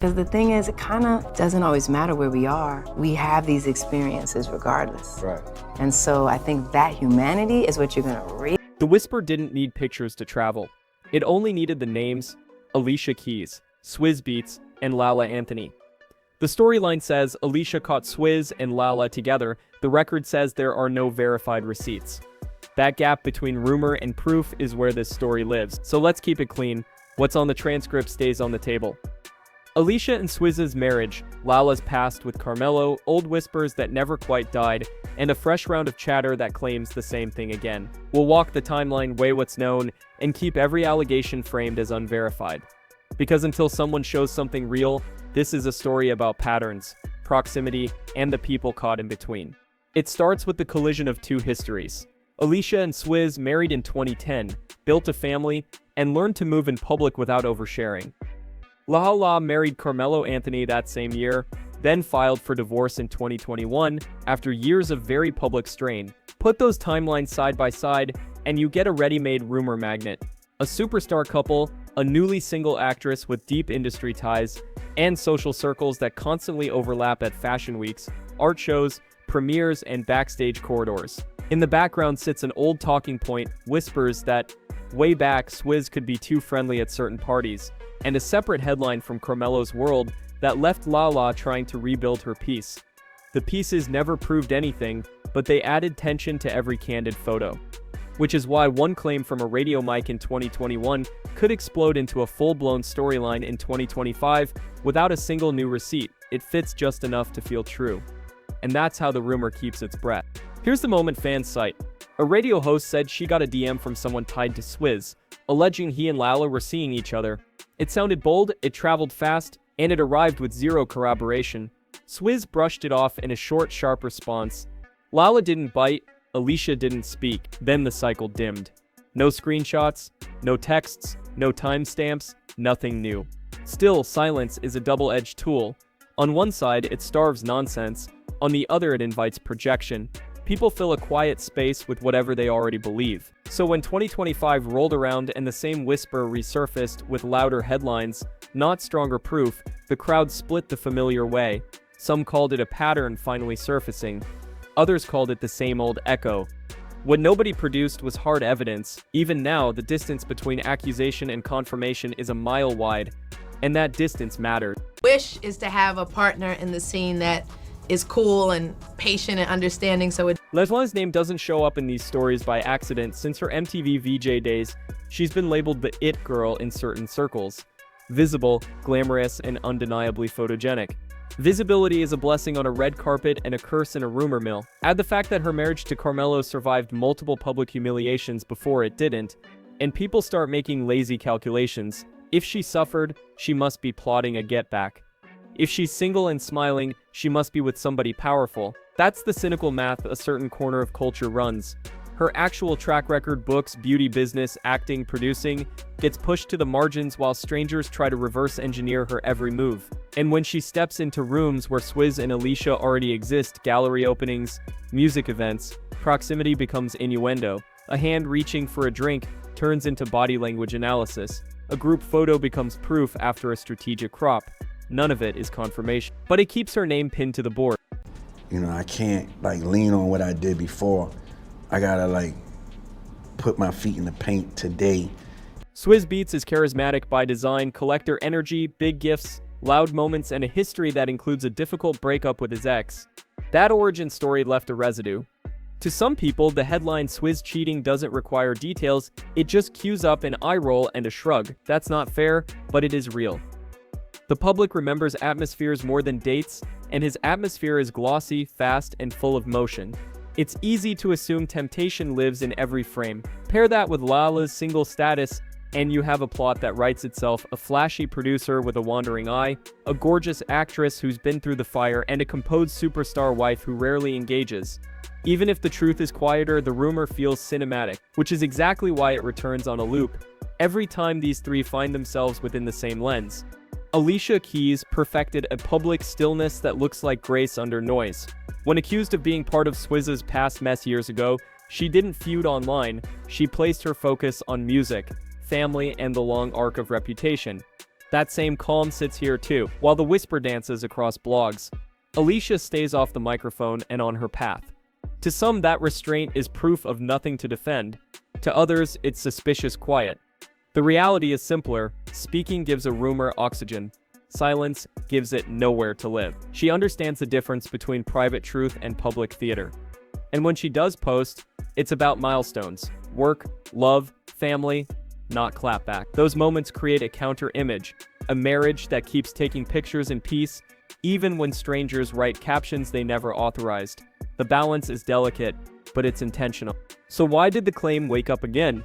Because the thing is, it kind of doesn't always matter where we are. We have these experiences regardless. Right. And so I think that humanity is what you're going to read. The Whisper didn't need pictures to travel. It only needed the names Alicia Keys, Swizz Beatz, and Lala Anthony. The storyline says Alicia caught Swizz and Lala together. The record says there are no verified receipts. That gap between rumor and proof is where this story lives. So let's keep it clean. What's on the transcript stays on the table. Alicia and Swizz's marriage, Lala's past with Carmelo, old whispers that never quite died, and a fresh round of chatter that claims the same thing again. We'll walk the timeline, weigh what's known, and keep every allegation framed as unverified. Because until someone shows something real, this is a story about patterns, proximity, and the people caught in between. It starts with the collision of two histories. Alicia and Swizz married in 2010, built a family, and learned to move in public without oversharing. Lala married Carmelo Anthony that same year, then filed for divorce in 2021 after years of very public strain. Put those timelines side by side, and you get a ready-made rumor magnet. A superstar couple, a newly single actress with deep industry ties, and social circles that constantly overlap at fashion weeks, art shows, premieres, and backstage corridors. In the background sits an old talking point, whispers that, way back, Swizz could be too friendly at certain parties, and a separate headline from Carmelo's World that left Lala trying to rebuild her piece. The pieces never proved anything, but they added tension to every candid photo. Which is why one claim from a radio mic in 2021 could explode into a full-blown storyline in 2025 without a single new receipt. It fits just enough to feel true. And that's how the rumor keeps its breath. Here's the moment fans cite. A radio host said she got a DM from someone tied to Swizz, alleging he and Lala were seeing each other. It sounded bold, it traveled fast, and it arrived with zero corroboration. Swizz brushed it off in a short, sharp response. Lala didn't bite, Alicia didn't speak. Then the cycle dimmed. No screenshots, no texts, no timestamps, nothing new. Still, silence is a double-edged tool. On one side, it starves nonsense. On the other, it invites projection. People fill a quiet space with whatever they already believe. So when 2025 rolled around and the same whisper resurfaced with louder headlines, not stronger proof, the crowd split the familiar way. Some called it a pattern finally surfacing. Others called it the same old echo. What nobody produced was hard evidence. Even now, the distance between accusation and confirmation is a mile wide, and that distance mattered. Wish is to have a partner in the scene that is cool and patient and understanding, so it... Leslie's name doesn't show up in these stories by accident. Since her MTV VJ days, she's been labeled the it girl in certain circles. Visible, glamorous, and undeniably photogenic. Visibility is a blessing on a red carpet and a curse in a rumor mill. Add the fact that her marriage to Carmelo survived multiple public humiliations before it didn't, and people start making lazy calculations. If she suffered, she must be plotting a get back. If she's single and smiling, she must be with somebody powerful. That's the cynical math a certain corner of culture runs. Her actual track record, books, beauty business, acting, producing, gets pushed to the margins while strangers try to reverse engineer her every move. And when she steps into rooms where Swizz and Alicia already exist, gallery openings, music events, proximity becomes innuendo. A hand reaching for a drink turns into body language analysis. A group photo becomes proof after a strategic crop. None of it is confirmation, but it keeps her name pinned to the board. You know, I can't lean on what I did before. I gotta put my feet in the paint today. Swizz Beatz is charismatic by design, collector energy, big gifts, loud moments, and a history that includes a difficult breakup with his ex. That origin story left a residue. To some people, the headline Swizz cheating doesn't require details, it just cues up an eye roll and a shrug. That's not fair, but it is real. The public remembers atmospheres more than dates, and his atmosphere is glossy, fast, and full of motion. It's easy to assume temptation lives in every frame. Pair that with Lala's single status, and you have a plot that writes itself: a flashy producer with a wandering eye, a gorgeous actress who's been through the fire, and a composed superstar wife who rarely engages. Even if the truth is quieter, the rumor feels cinematic, which is exactly why it returns on a loop every time these three find themselves within the same lens. Alicia Keys perfected a public stillness that looks like grace under noise. When accused of being part of Swizz's past mess years ago, she didn't feud online, she placed her focus on music, family, and the long arc of reputation. That same calm sits here too, while the whisper dances across blogs. Alicia stays off the microphone and on her path. To some, that restraint is proof of nothing to defend. To others, it's suspicious quiet. The reality is simpler. Speaking gives a rumor oxygen. Silence gives it nowhere to live. She understands the difference between private truth and public theater. And when she does post, it's about milestones, work, love, family, not clapback. Those moments create a counter-image, a marriage that keeps taking pictures in peace, even when strangers write captions they never authorized. The balance is delicate, but it's intentional. So why did the claim wake up again?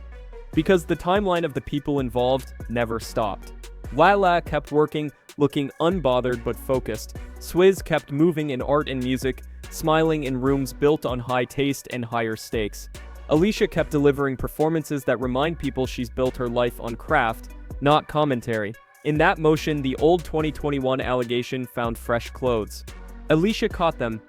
Because the timeline of the people involved never stopped. Lala kept working, looking unbothered but focused. Swizz kept moving in art and music, smiling in rooms built on high taste and higher stakes. Alicia kept delivering performances that remind people she's built her life on craft, not commentary. In that motion, the old 2021 allegation found fresh clothes. Alicia caught them.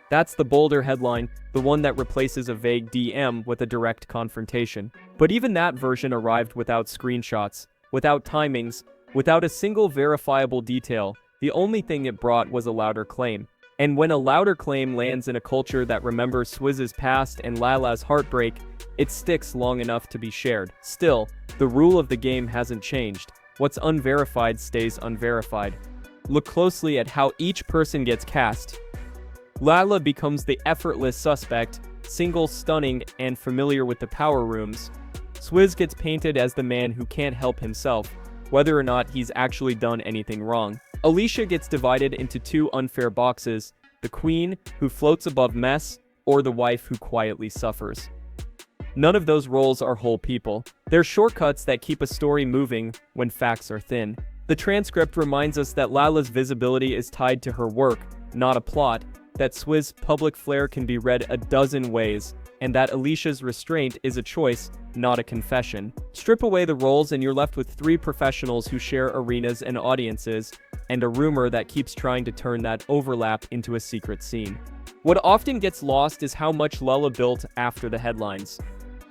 That's the bolder headline, the one that replaces a vague DM with a direct confrontation. But even that version arrived without screenshots, without timings, without a single verifiable detail. The only thing it brought was a louder claim. And when a louder claim lands in a culture that remembers Swizz's past and Lala's heartbreak, it sticks long enough to be shared. Still, the rule of the game hasn't changed. What's unverified stays unverified. Look closely at how each person gets cast. Lala becomes the effortless suspect, single, stunning, and familiar with the power rooms. Swizz gets painted as the man who can't help himself, whether or not he's actually done anything wrong. Alicia gets divided into two unfair boxes, the queen, who floats above mess, or the wife who quietly suffers. None of those roles are whole people. They're shortcuts that keep a story moving when facts are thin. The transcript reminds us that Lala's visibility is tied to her work, not a plot, that Swizz's public flair can be read a dozen ways, and that Alicia's restraint is a choice, not a confession. Strip away the roles and you're left with three professionals who share arenas and audiences, and a rumor that keeps trying to turn that overlap into a secret scene. What often gets lost is how much Lala built after the headlines.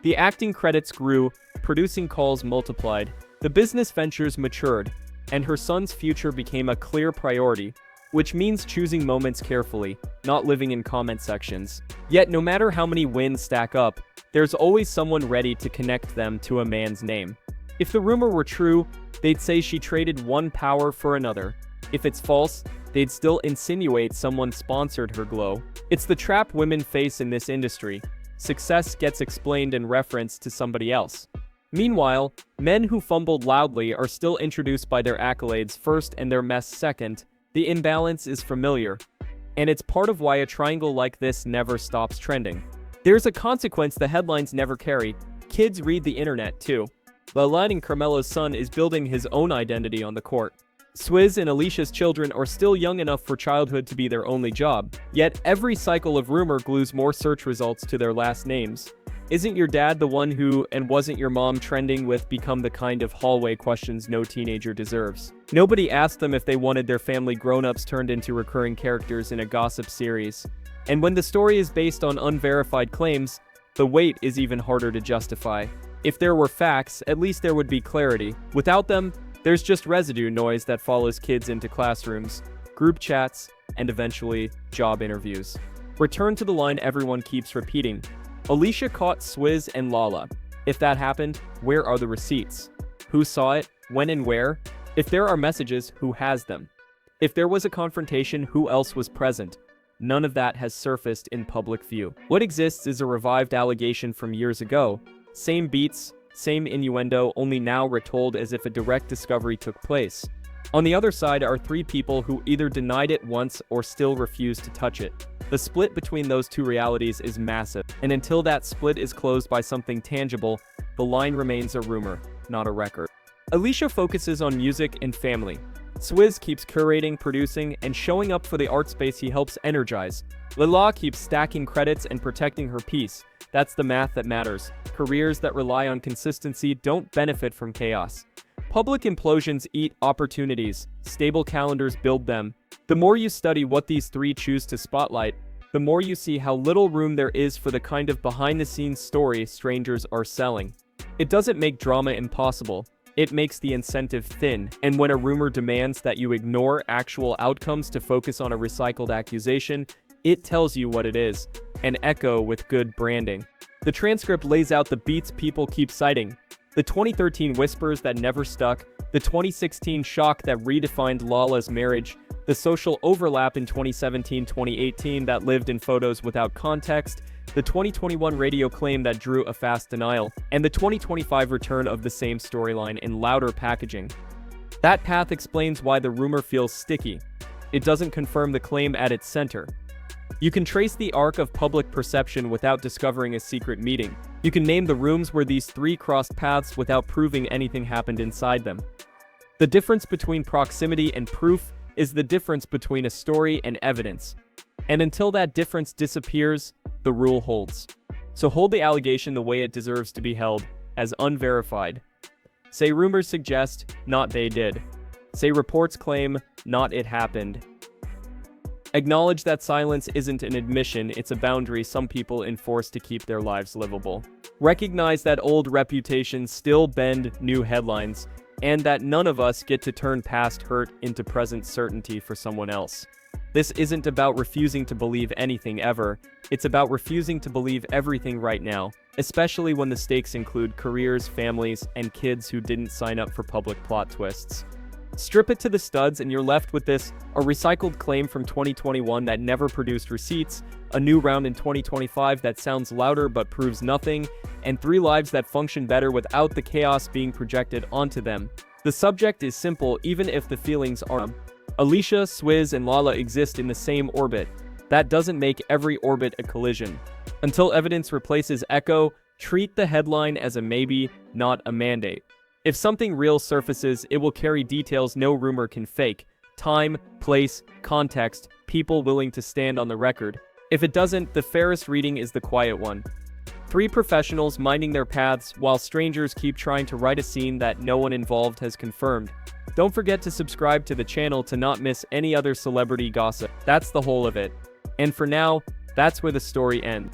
The acting credits grew, producing calls multiplied, the business ventures matured, and her son's future became a clear priority, which means choosing moments carefully, not living in comment sections. Yet no matter how many wins stack up, there's always someone ready to connect them to a man's name. If the rumor were true, they'd say she traded one power for another. If it's false, they'd still insinuate someone sponsored her glow. It's the trap women face in this industry. Success gets explained in reference to somebody else. Meanwhile, men who fumbled loudly are still introduced by their accolades first and their mess second. The imbalance is familiar, and it's part of why a triangle like this never stops trending. There's a consequence the headlines never carry. Kids read the internet too. Lala and Carmelo's son is building his own identity on the court. Swizz and Alicia's children are still young enough for childhood to be their only job, yet every cycle of rumor glues more search results to their last names. Isn't your dad the one who, and wasn't your mom trending with, become the kind of hallway questions no teenager deserves? Nobody asked them if they wanted their family grown-ups turned into recurring characters in a gossip series. And when the story is based on unverified claims, the weight is even harder to justify. If there were facts, at least there would be clarity. Without them, there's just residue noise that follows kids into classrooms, group chats, and eventually, job interviews. Return to the line everyone keeps repeating. Alicia caught Swizz and Lala. If that happened, where are the receipts? Who saw it? When and where? If there are messages, who has them? If there was a confrontation, who else was present? None of that has surfaced in public view. What exists is a revived allegation from years ago. Same beats, same innuendo, only now retold as if a direct discovery took place. On the other side are three people who either denied it once or still refuse to touch it. The split between those two realities is massive, and until that split is closed by something tangible, the line remains a rumor, not a record. Alicia focuses on music and family. Swizz keeps curating, producing, and showing up for the art space he helps energize. Lala keeps stacking credits and protecting her peace. That's the math that matters. Careers that rely on consistency don't benefit from chaos. Public implosions eat opportunities. Stable calendars build them. The more you study what these three choose to spotlight, the more you see how little room there is for the kind of behind-the-scenes story strangers are selling. It doesn't make drama impossible. it makes the incentive thin, and when a rumor demands that you ignore actual outcomes to focus on a recycled accusation, it tells you what it is: an echo with good branding. The transcript lays out the beats people keep citing: the 2013 whispers that never stuck, the 2016 shock that redefined Lala's marriage, the social overlap in 2017-2018 that lived in photos without context, the 2021 radio claim that drew a fast denial, and the 2025 return of the same storyline in louder packaging. That path explains why the rumor feels sticky. It doesn't confirm the claim at its center. You can trace the arc of public perception without discovering a secret meeting. You can name the rooms where these three crossed paths without proving anything happened inside them. The difference between proximity and proof is the difference between a story and evidence. And until that difference disappears, the rule holds. So hold the allegation the way it deserves to be held, as unverified. Say rumors suggest, not they did. Say reports claim, not it happened. Acknowledge that silence isn't an admission, it's a boundary some people enforce to keep their lives livable. Recognize that old reputations still bend new headlines, and that none of us get to turn past hurt into present certainty for someone else. This isn't about refusing to believe anything ever, it's about refusing to believe everything right now, especially when the stakes include careers, families, and kids who didn't sign up for public plot twists. Strip it to the studs and you're left with this: a recycled claim from 2021 that never produced receipts, a new round in 2025 that sounds louder but proves nothing, and three lives that function better without the chaos being projected onto them. The subject is simple even if the feelings aren't. Alicia, Swizz, and Lala exist in the same orbit. That doesn't make every orbit a collision. Until evidence replaces echo, treat the headline as a maybe, not a mandate. If something real surfaces, it will carry details no rumor can fake: time, place, context, people willing to stand on the record. If it doesn't, the fairest reading is the quiet one. Three professionals minding their paths while strangers keep trying to write a scene that no one involved has confirmed. Don't forget to subscribe to the channel to not miss any other celebrity gossip. That's the whole of it. And for now, that's where the story ends.